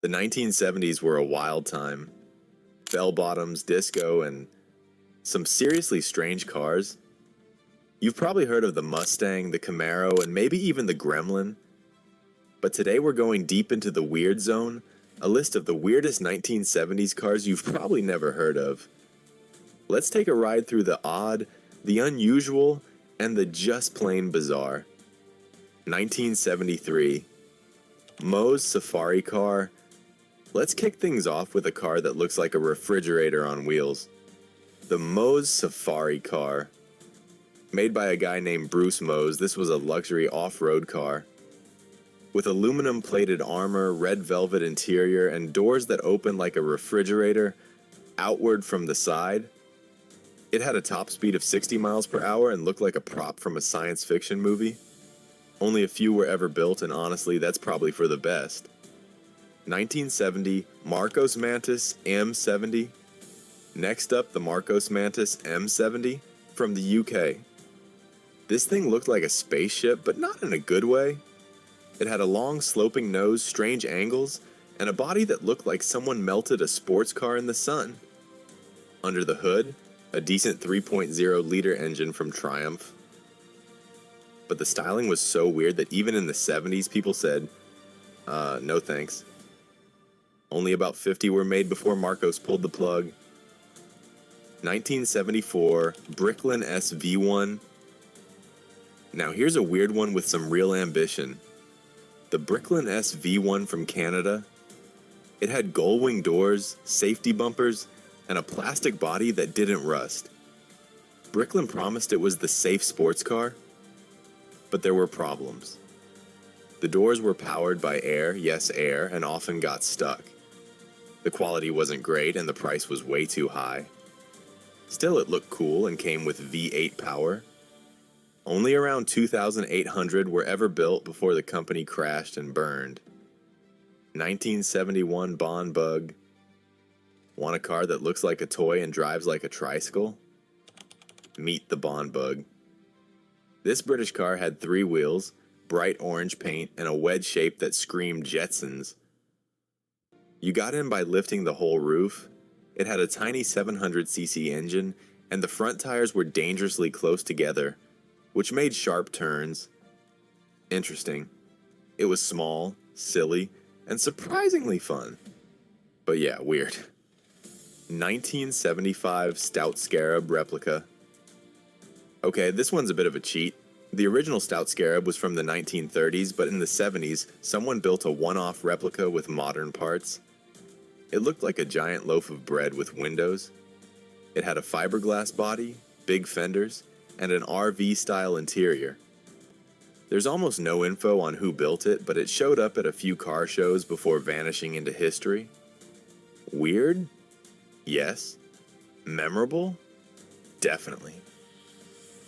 The 1970s were a wild time. Bell bottoms, disco, and some seriously strange cars. You've probably heard of the Mustang, the Camaro, and maybe even the Gremlin. But today we're going deep into the weird zone, a list of the weirdest 1970s cars you've probably never heard of. Let's take a ride through the odd, the unusual, and the just plain bizarre. 1973. Moe's Safari Car. Let's kick things off with a car that looks like a refrigerator on wheels. The Moe's Safari Car. Made by a guy named Bruce Mose, this was a luxury off-road car. With aluminum-plated armor, red velvet interior, and doors that open like a refrigerator outward from the side. It had a top speed of 60 miles per hour and looked like a prop from a science fiction movie. Only a few were ever built, and honestly, that's probably for the best. 1970 Marcos Mantis M70. Next up, the Marcos Mantis M70 from the UK. This thing looked like a spaceship, but not in a good way. It had a long sloping nose, strange angles, and a body that looked like someone melted a sports car in the sun. Under the hood, a decent 3.0-liter engine from Triumph. But the styling was so weird that even in the 70s people said, no thanks. Only about 50 were made before Marcos pulled the plug. 1974 Bricklin SV1. Now here's a weird one with some real ambition. The Bricklin SV1 from Canada. It had gull-wing doors, safety bumpers, and a plastic body that didn't rust. Bricklin promised it was the safe sports car, but there were problems. The doors were powered by air, yes air, and often got stuck. The quality wasn't great and the price was way too high. Still, it looked cool and came with V8 power. Only around 2,800 were ever built before the company crashed and burned. 1971 Bond Bug. Want a car that looks like a toy and drives like a tricycle? Meet the Bond Bug. This British car had 3 wheels, bright orange paint, and a wedge shape that screamed Jetsons. You got in by lifting the whole roof. It had a tiny 700cc engine, and the front tires were dangerously close together, which made sharp turns. Interesting. It was small, silly, and surprisingly fun. But yeah, weird. 1975 Stout Scarab replica. Okay, this one's a bit of a cheat. The original Stout Scarab was from the 1930s, but in the 70s, someone built a one-off replica with modern parts. It looked like a giant loaf of bread with windows. It had a fiberglass body, big fenders, and an RV-style interior. There's almost no info on who built it, but it showed up at a few car shows before vanishing into history. Weird? Yes. Memorable? Definitely.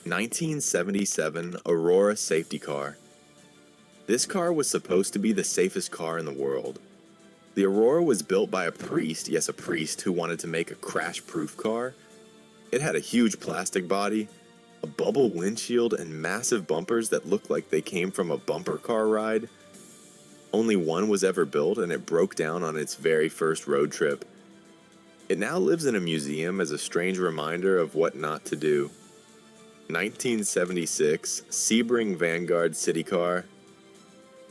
1977 Aurora safety car. This car was supposed to be the safest car in the world. The Aurora was built by a priest, yes, a priest, who wanted to make a crash-proof car. It had a huge plastic body, a bubble windshield, and massive bumpers that looked like they came from a bumper car ride. Only one was ever built, and it broke down on its very first road trip. It now lives in a museum as a strange reminder of what not to do. 1976 Sebring Vanguard city car.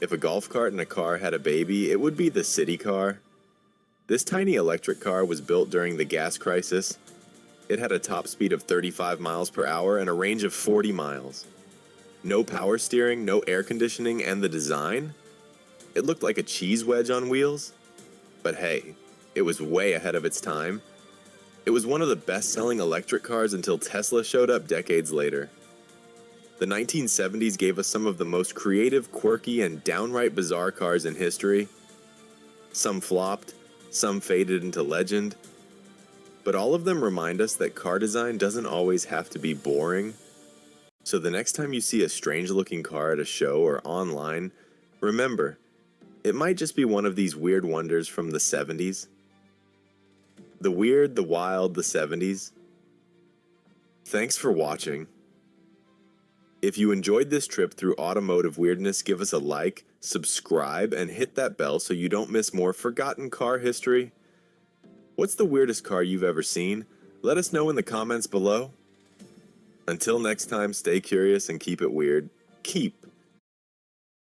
If a golf cart and a car had a baby, it would be the city car. This tiny electric car was built during the gas crisis. It had a top speed of 35 miles per hour and a range of 40 miles. No power steering, no air conditioning, and the design? It looked like a cheese wedge on wheels. But hey, it was way ahead of its time. It was one of the best-selling electric cars until Tesla showed up decades later. The 1970s gave us some of the most creative, quirky, and downright bizarre cars in history. Some flopped, some faded into legend, but all of them remind us that car design doesn't always have to be boring. So the next time you see a strange-looking car at a show or online, remember, it might just be one of these weird wonders from the 70s. The weird, the wild, the 70s. Thanks for watching. If you enjoyed this trip through automotive weirdness, give us a like, subscribe, and hit that bell so you don't miss more forgotten car history. What's the weirdest car you've ever seen? Let us know in the comments below. Until next time, stay curious and keep it weird. Keep